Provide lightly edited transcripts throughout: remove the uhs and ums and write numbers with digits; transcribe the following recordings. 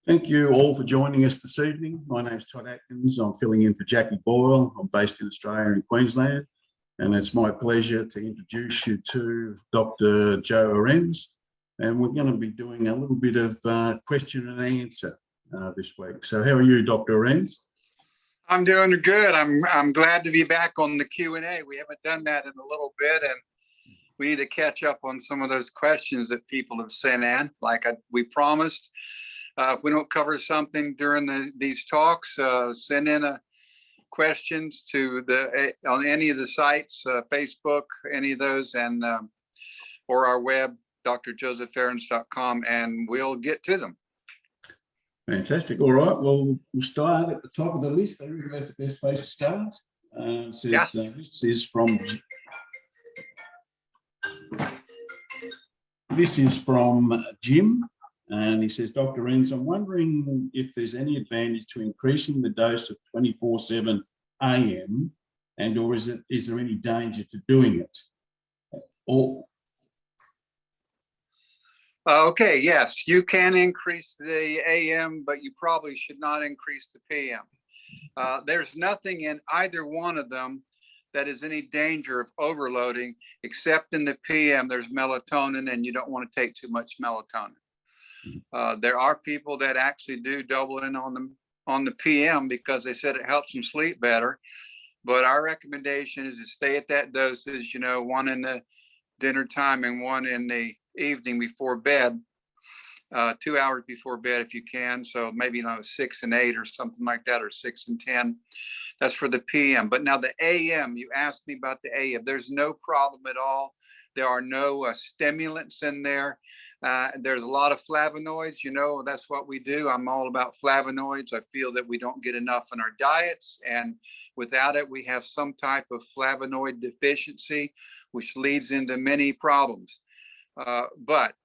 Thank you all for joining us this evening. My name is Todd Atkins. I'm filling in for Jackie Boyle. I'm based in Australia in Queensland, and it's my pleasure to introduce you to Dr. Joe Ahrens. And we're going to be doing a little bit of question and answer this week. So how are you, Dr. Ahrens? I'm doing good. I'm glad to be back on the Q&A. We haven't done that in a little bit, and we need to catch up on some of those questions that people have sent in, like we promised. If we don't cover something during these talks, send in questions to on any of the sites, Facebook, any of those, and or our web, drjosephahrens.com, and we'll get to them. Fantastic. All right. Well, we'll start at the top of the list. I think that's the best place to start. This is from Jim. And he says, Dr. Ahrens, I'm wondering if there's any advantage to increasing the dose of 24/7 AM, and or is there any danger to doing it? Okay, yes, you can increase the AM, but you probably should not increase the PM. There's nothing in either one of them that is any danger of overloading, except in the PM, there's melatonin, and you don't want to take too much melatonin. There are people that actually do double in on the PM because they said it helps them sleep better. But our recommendation is to stay at that dosage, one in the dinner time and one in the evening before bed, 2 hours before bed if you can. So maybe 6 and 8 or something like that, or 6 and 10. That's for the PM. But now the AM, you asked me about the AM. There's no problem at all. There are no stimulants in there. There's a lot of flavonoids, that's what we do. I'm all about flavonoids. I feel that we don't get enough in our diets, and without it, we have some type of flavonoid deficiency, which leads into many problems. But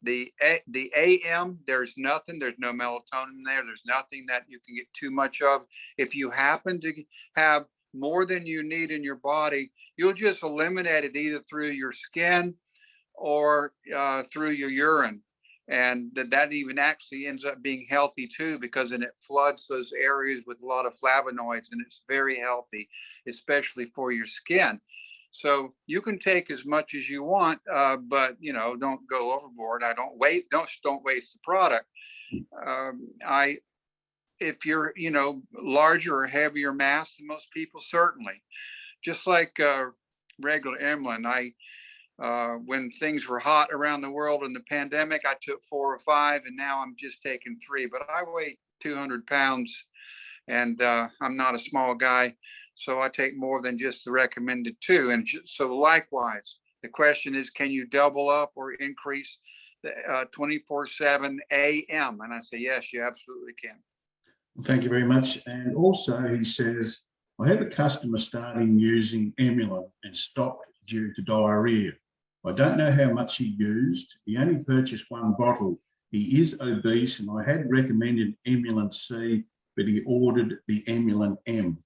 the AM, there's nothing, there's no melatonin there. There's nothing that you can get too much of. If you happen to have more than you need in your body, you'll just eliminate it either through your skin or through your urine, and that even actually ends up being healthy too, because then it floods those areas with a lot of flavonoids, and it's very healthy, especially for your skin. So you can take as much as you want, but don't go overboard. Don't waste the product. If you're larger or heavier mass than most people, certainly, just like regular insulin. When things were hot around the world in the pandemic, I took 4 or 5, and now I'm just taking 3. But I weigh 200 pounds, and I'm not a small guy, so I take more than just the recommended 2. And so likewise, the question is, can you double up or increase the 24/7 AM? And I say, yes, you absolutely can. Thank you very much. And also, he says, I have a customer starting using Emulin and stopped due to diarrhea. I don't know how much he used. He only purchased 1 bottle. He is obese, and I had recommended Emulin C, but he ordered the Emulin M.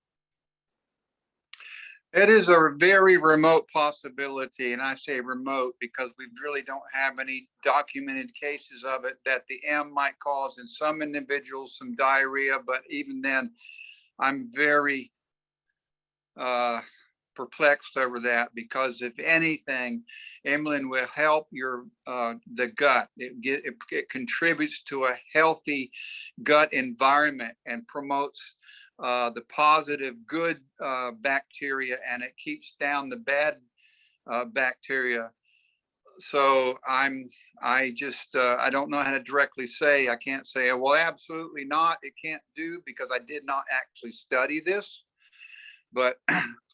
It is a very remote possibility, and I say remote because we really don't have any documented cases of it, that the M might cause in some individuals some diarrhea, but even then, I'm very perplexed over that, because if anything, Emulin will help the gut. It contributes to a healthy gut environment and promotes the positive, good bacteria, and it keeps down the bad bacteria. So I don't know how to directly say. I can't say, well, absolutely not, it can't do, because I did not actually study this. But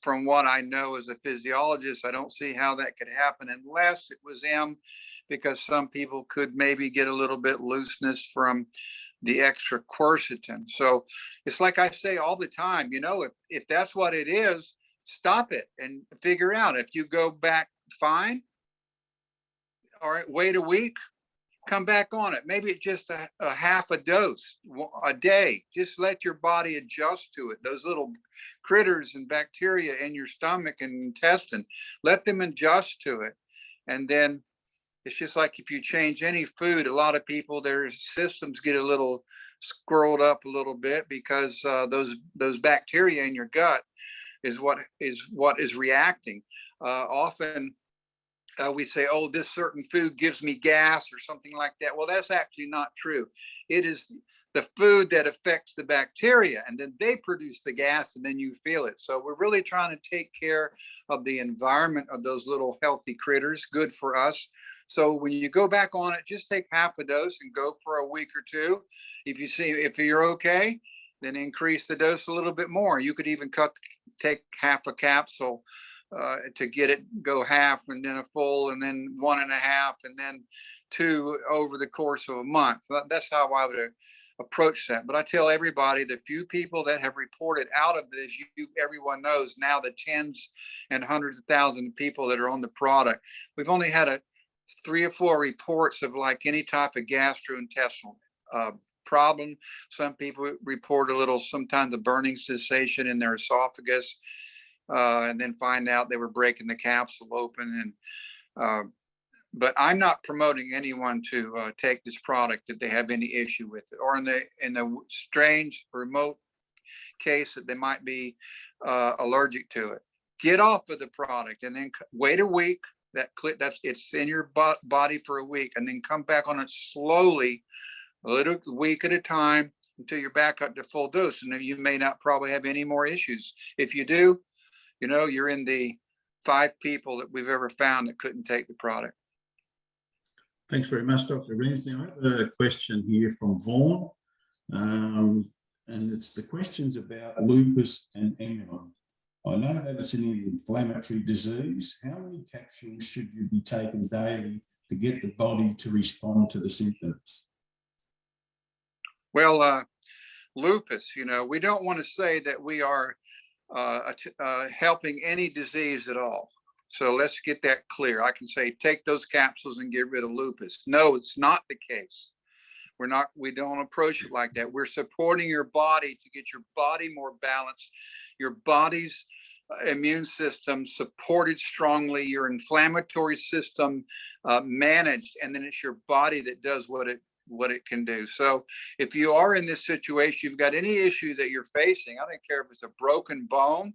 from what I know as a physiologist, I don't see how that could happen unless it was M, because some people could maybe get a little bit looseness from the extra quercetin. So it's like I say all the time, if that's what it is, stop it and figure out. If you go back, fine. All right, wait a week, come back on it. Maybe it's just a half a dose a day. Just let your body adjust to it. Those little critters and bacteria in your stomach and intestine, let them adjust to it. And then It's just like if you change any food, a lot of people, their systems get a little squirreled up a little bit because those bacteria in your gut is what is reacting. Often we say, oh, this certain food gives me gas or something like that. Well, that's actually not true. It is the food that affects the bacteria, and then they produce the gas, and then you feel it. So we're really trying to take care of the environment of those little healthy critters, good for us. So when you go back on it, just take half a dose and go for a week or two. If you're okay, then increase the dose a little bit more. You could even take half a capsule to get it go half, and then a full, and then 1.5, and then 2 over the course of a month. That's how I would approach that. But I tell everybody, the few people that have reported out of this, everyone knows now, the tens and hundreds of thousands of people that are on the product. We've only had 3 or 4 reports of like any type of gastrointestinal problem. Some people report sometimes a burning sensation in their esophagus. And then find out they were breaking the capsule open. And but I'm not promoting anyone to take this product if they have any issue with it, or in the strange remote case that they might be allergic to it. Get off of the product and then wait a week. It's in your body for a week, and then come back on it slowly, a little week at a time, until you're back up to full dose. And then you may not probably have any more issues. If you do, you're in the 5 people that we've ever found that couldn't take the product. Thanks very much, Dr. Ahrens. Now, I have a question here from Vaughan, and it's the questions about lupus and amylin. I know that it's an inflammatory disease. How many capsules should you be taking daily to get the body to respond to the symptoms? Well, lupus, we don't want to say that we are helping any disease at all. So let's get that clear. I can say take those capsules and get rid of lupus. No, it's not the case. We don't approach it like that. We're supporting your body to get your body more balanced, your body's immune system supported strongly, your inflammatory system managed, and then it's your body that does what it can do. So if you are in this situation, you've got any issue that you're facing, I don't care if it's a broken bone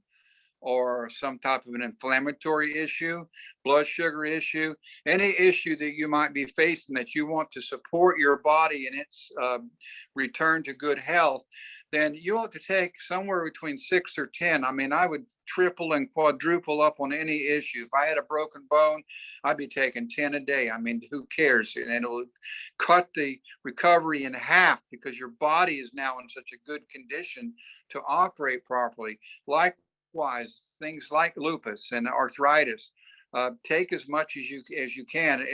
or some type of an inflammatory issue, blood sugar issue, any issue that you might be facing that you want to support your body in its return to good health, then you ought to take somewhere between 6 or 10. I mean, I would triple and quadruple up on any issue. If I had a broken bone, I'd be taking 10 a day. I mean, who cares? And it'll cut the recovery in half because your body is now in such a good condition to operate properly. Likewise, things like lupus and arthritis, take as much as you can.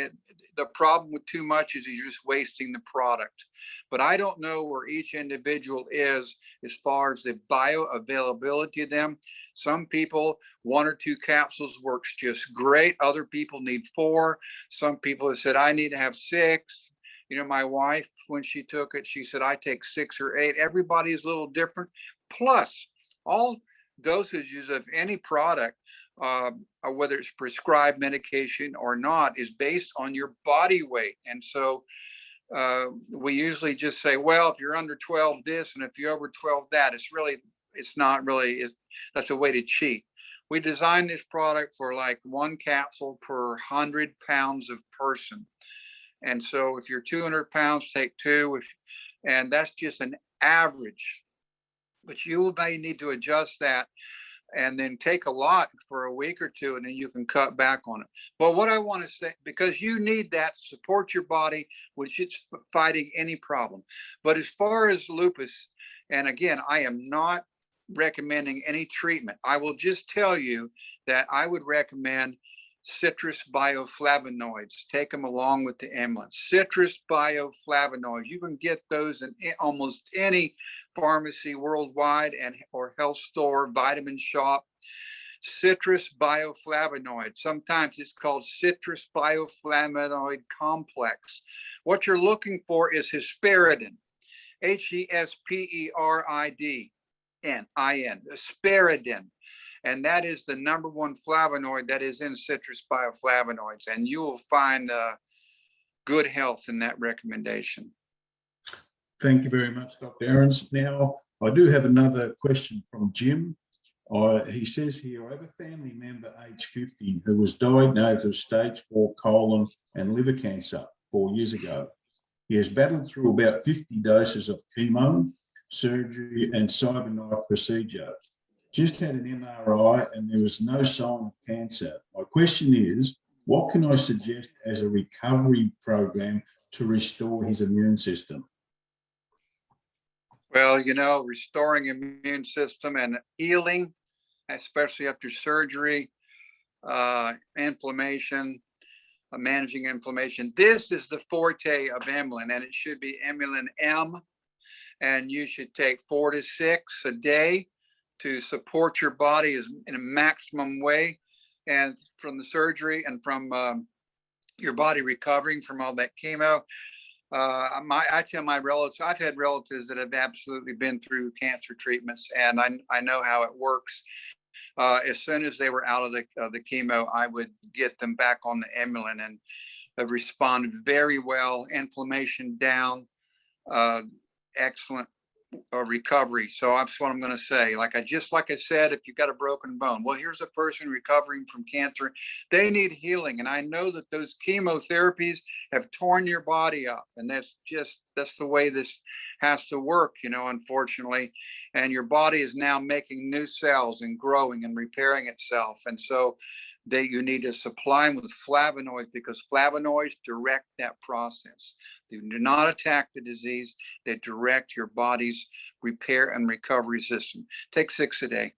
The problem with too much is you're just wasting the product. But I don't know where each individual is as far as the bioavailability of them. Some people, 1 or 2 capsules works just great. Other people need 4. Some people have said, I need to have 6. My wife, when she took it, she said, I take 6 or 8. Everybody is a little different. Plus, all dosages of any product, whether it's prescribed medication or not, is based on your body weight. And so we usually just say, well, if you're under 12 this, and if you're over 12 that, that's a way to cheat. We designed this product for like 1 capsule per 100 pounds of person. And so if you're 200 pounds, take 2, and that's just an average. But you may need to adjust that and then take a lot for a week or 2, and then you can cut back on it. But what I want to say, because you need that to support your body, which it's fighting any problem. But as far as lupus, and again, I am not recommending any treatment. I will just tell you that I would recommend citrus bioflavonoids. Take them along with the amylin. Citrus bioflavonoids, you can get those in almost any pharmacy worldwide or health store, vitamin shop. Citrus bioflavonoid, sometimes it's called citrus bioflavonoid complex. What you're looking for is hesperidin, Hesperidin, hesperidin. And that is the #1 flavonoid that is in citrus bioflavonoids. And you will find good health in that recommendation. Thank you very much, Dr. Ahrens. Now, I do have another question from Jim. He says here, I have a family member age 50 who was diagnosed with stage 4 colon and liver cancer 4 years ago. He has battled through about 50 doses of chemo, surgery and cyberknife procedure. Just had an MRI and there was no sign of cancer. My question is, what can I suggest as a recovery program to restore his immune system? Well, you know, restoring immune system and healing, especially after surgery, inflammation, managing inflammation. This is the forte of Emlyn, and it should be Emlyn M. And you should take 4 to 6 a day to support your body in a maximum way. And from the surgery and from your body recovering from all that chemo. I tell my relatives, I've had relatives that have absolutely been through cancer treatments, and I know how it works. As soon as they were out of the chemo, I would get them back on the Emlyn, and have responded very well. Inflammation down, excellent recovery. So that's what I'm going to say. Like I said, if you've got a broken bone, well, here's a person recovering from cancer. They need healing, and I know that those chemotherapies have torn your body up, and that's the way this has to work, you know, unfortunately. And your body is now making new cells and growing and repairing itself, and so you need to supply them with flavonoids, because flavonoids direct that process. They do not attack the disease, they direct your body's repair and recovery system. Take 6 a day.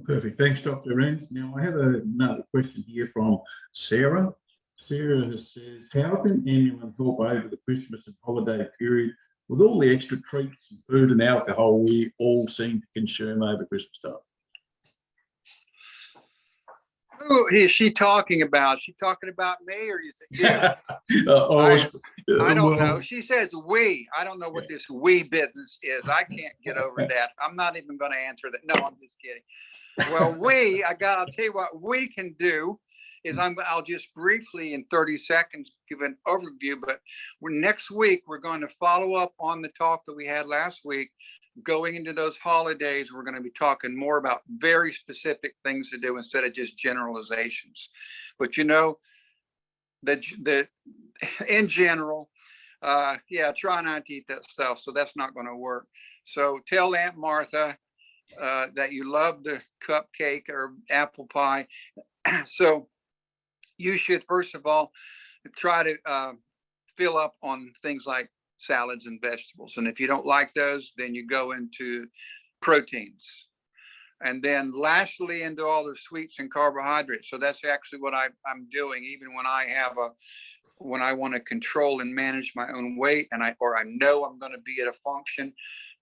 Perfect. Thanks, Dr. Ahrens. Now, I have another question here from Sarah. Sarah says, how can Emlyn help over the Christmas and holiday period with all the extra treats and food and alcohol we all seem to consume over Christmas time? Who is she talking about? Is she talking about me, or you think I don't know. She says we. I don't know what this we business is. I can't get over that. I'm not even going to answer that. No, I'm just kidding. Well, I'll tell you what we can do is I'll just briefly in 30 seconds give an overview, but next week we're going to follow up on the talk that we had last week. Going into those holidays, we're going to be talking more about very specific things to do instead of just generalizations. But you know, in general, try not to eat that stuff. So that's not going to work. So tell Aunt Martha that you love the cupcake or apple pie. So you should, first of all, try to fill up on things like salads and vegetables. And if you don't like those, then you go into proteins. And then lastly, into all the sweets and carbohydrates. So that's actually what I'm doing, even when I want to control and manage my own weight, and I know I'm going to be at a function.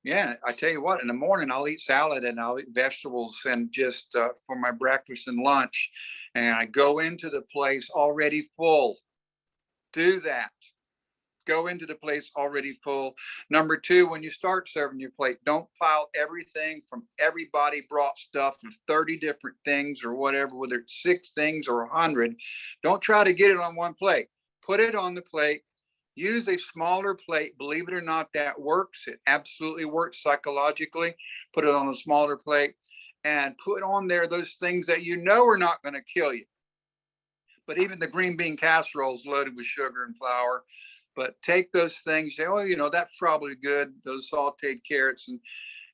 Yeah, I tell you what, in the morning I'll eat salad and I'll eat vegetables and just for my breakfast and lunch. And I go into the place already full. Do that. Go into the place already full. Number 2, when you start serving your plate, don't pile everything from everybody brought stuff from 30 different things or whatever, whether it's 6 things or 100. Don't try to get it on one plate. Put it on the plate. Use a smaller plate. Believe it or not, that works. It absolutely works psychologically. Put it on a smaller plate and put on there those things that you know are not going to kill you. But even the green bean casserole is loaded with sugar and flour. But take those things, say, oh, you know, that's probably good, those sauteed carrots.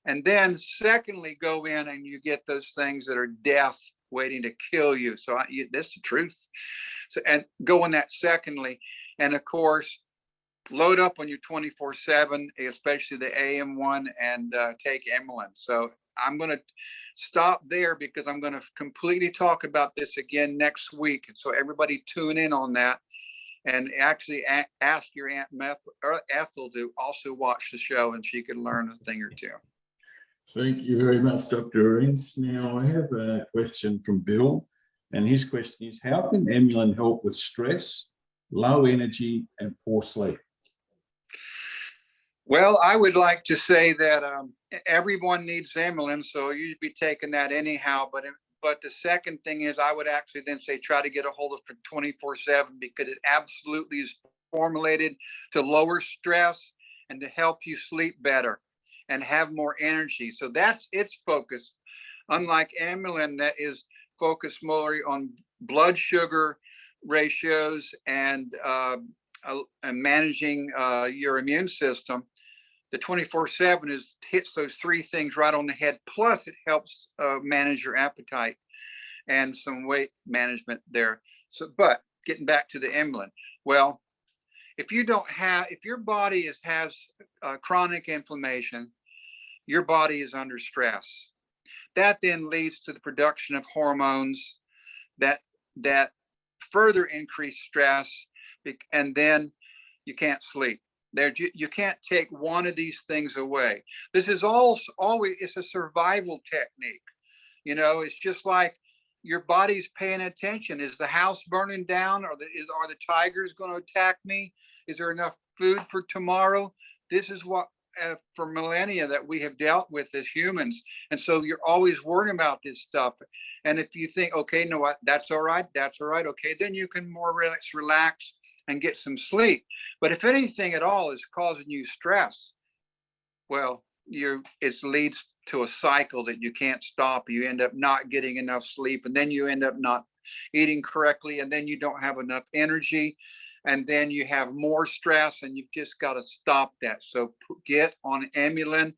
And then secondly, go in and you get those things that are death waiting to kill you. So that's the truth. So, and go in that secondly. And of course, load up on your 24/7, especially the AM one, and take Emlyn. So I'm going to stop there because I'm going to completely talk about this again next week. So everybody tune in on that. And actually ask your Aunt Ethel to also watch the show, and she can learn a thing or two. Thank you very much, Dr. Ahrens. Now, I have a question from Bill, and his question is, how can Emlyn help with stress, low energy, and poor sleep? Well, I would like to say that everyone needs Emlyn, so you'd be taking that anyhow. But the second thing is I would actually then say try to get a hold of it 24/7, because it absolutely is formulated to lower stress and to help you sleep better and have more energy. So that's its focus. Unlike amylin, that is focused more on blood sugar ratios and managing your immune system. The 24/7 hits those three things right on the head. Plus, it helps manage your appetite and some weight management there. So, but getting back to the amylin, well, if your body has chronic inflammation, your body is under stress. That then leads to the production of hormones that further increase stress, and then you can't sleep. You can't take one of these things away. This is always it's a survival technique. It's just like your body's paying attention. Is the house burning down? Are the tigers going to attack me? Is there enough food for tomorrow? This is what for millennia that we have dealt with as humans. And so you're always worrying about this stuff. And if you think, okay, no, that's all right. Okay, then you can more relax and get some sleep. But if anything at all is causing you stress, well, it leads to a cycle that you can't stop. You end up not getting enough sleep, and then you end up not eating correctly, and then you don't have enough energy, and then you have more stress, and you've just got to stop that. So get on amylin,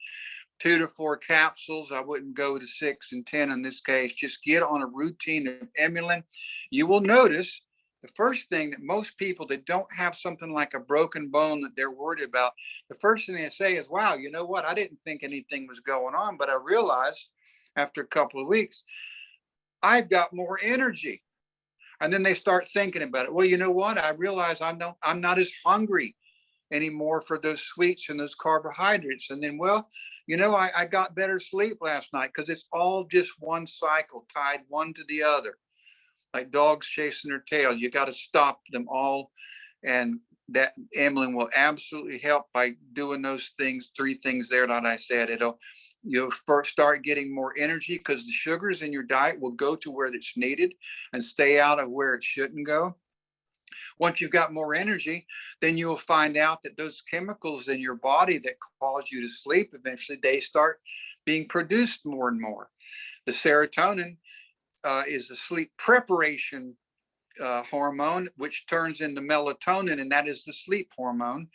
2 to 4 capsules. I wouldn't go to 6 and 10 in this case. Just get on a routine of amylin. You will notice the first thing that most people that don't have something like a broken bone that they're worried about, the first thing they say is, wow, you know what? I didn't think anything was going on, but I realized after a couple of weeks, I've got more energy. And then they start thinking about it. Well, you know what? I realize I'm not as hungry anymore for those sweets and those carbohydrates. And then, well, I got better sleep last night, because it's all just one cycle tied one to the other, like dogs chasing their tail. You got to stop them all. And that amylin will absolutely help by doing those things, 3 things there that I said. You'll first start getting more energy, because the sugars in your diet will go to where it's needed and stay out of where it shouldn't go. Once you've got more energy, then you'll find out that those chemicals in your body that cause you to sleep, eventually they start being produced more and more. The serotonin is the sleep preparation hormone, which turns into melatonin, and that is the sleep hormone.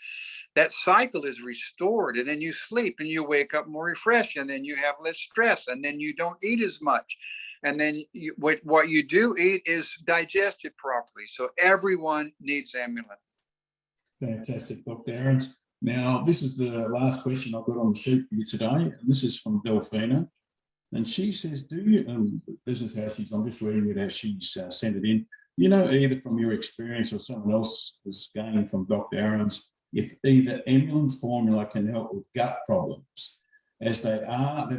That cycle is restored, and then you sleep and you wake up more refreshed, and then you have less stress, and then you don't eat as much. And then what you do eat is digested properly. So everyone needs amylin. Fantastic, Dr. Ahrens. Now, this is the last question I've got on the sheet for you today, and this is from Delphina. And she says, this is how I'm just reading it as she's sent it in. Either from your experience or someone else has gained from Dr. Ahrens, if either amylin formula can help with gut problems, as they are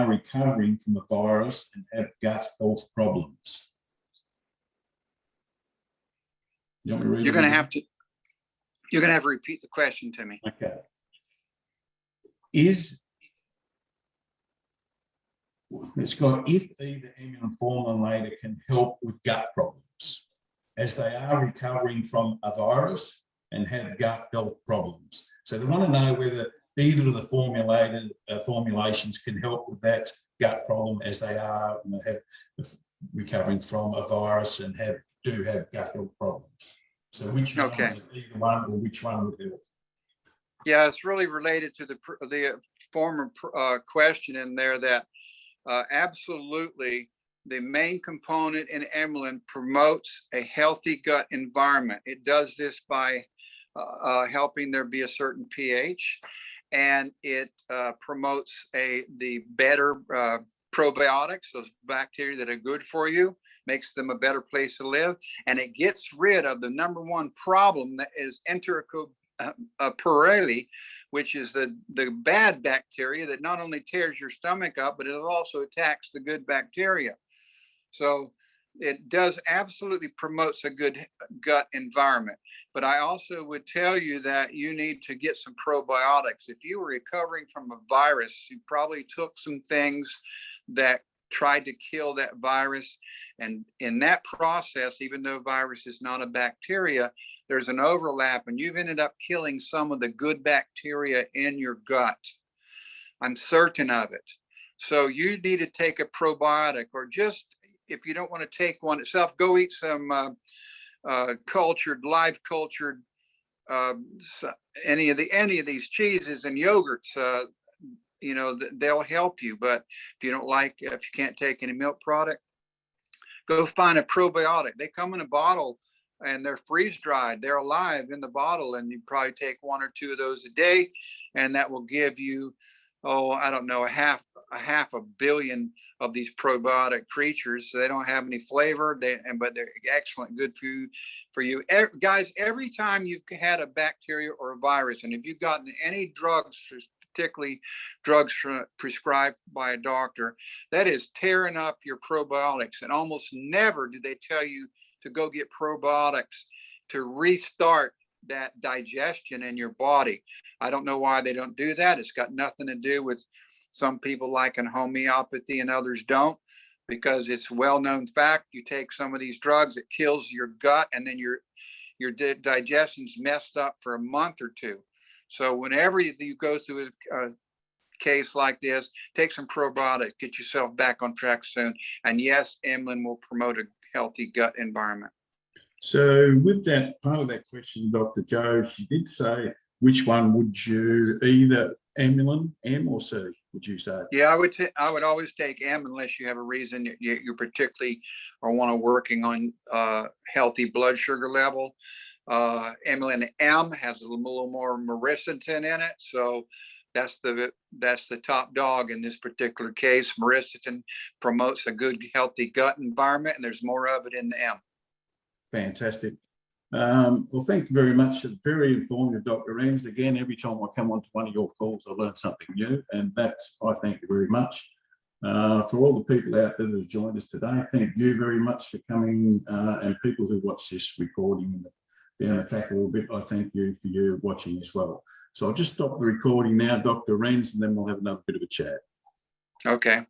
recovering from a virus and have gut health problems. You're going to have to repeat the question to me. Okay. It's got if either amylin formula can help with gut problems, as they are recovering from a virus and have gut health problems. So they want to know whether either of the formulations can help with that gut problem, as they are recovering from a virus and do have gut health problems. So which one, either one, or which one would help? Yeah, it's really related to the former question in there that absolutely the main component in amylin promotes a healthy gut environment. It does this by helping there be a certain pH, and it promotes the better probiotics, those bacteria that are good for you, makes them a better place to live, and it gets rid of the number one problem that is Enterococcus, which is the bad bacteria that not only tears your stomach up, but it also attacks the good bacteria. So it does absolutely promotes a good gut environment. But I also would tell you that you need to get some probiotics. If you were recovering from a virus, you probably took some things that tried to kill that virus. And in that process, even though virus is not a bacteria, there's an overlap, and you've ended up killing some of the good bacteria in your gut. I'm certain of it. So you need to take a probiotic, or just, if you don't want to take one itself, go eat some live cultured, any of these cheeses and yogurts. You know, they'll help you. But if you can't take any milk product, go find a probiotic. They come in a bottle and they're freeze dried. They're alive in the bottle, and you probably take 1 or 2 of those a day, and that will give you, I don't know, a half a billion of these probiotic creatures. So they don't have any flavor, but they're excellent, good food for you. Guys, every time you've had a bacteria or a virus, and if you've gotten any drugs, particularly drugs prescribed by a doctor, that is tearing up your probiotics. And almost never do they tell you to go get probiotics to restart that digestion in your body. I don't know why they don't do that. It's got nothing to do with some people liking homeopathy and others don't, because it's a well-known fact. You take some of these drugs, it kills your gut, and then your digestion's messed up for a month or 2. So whenever you go through a case like this, take some probiotic, get yourself back on track soon. And yes, Emlyn will promote a healthy gut environment. So with that part of that question, Dr. Joe, she did say, which one would you, either Emlyn, M or C, would you say? Yeah, I would always take M, unless you have a reason you particularly want to working on healthy blood sugar level. Emlyn M has a little more miracetin in it, so that's the top dog in this particular case. Miracetin promotes a good, healthy gut environment, and there's more of it in the M. Fantastic. Well, thank you very much. Very informative, Dr. Ahrens. Again, every time I come onto one of your calls, I learn something new, and I thank you very much. For all the people out there that have joined us today, thank you very much for coming, and people who watch this recording down the track a little bit, I thank you for you watching as well. So I'll just stop the recording now, Dr. Ahrens, and then we'll have another bit of a chat. Okay.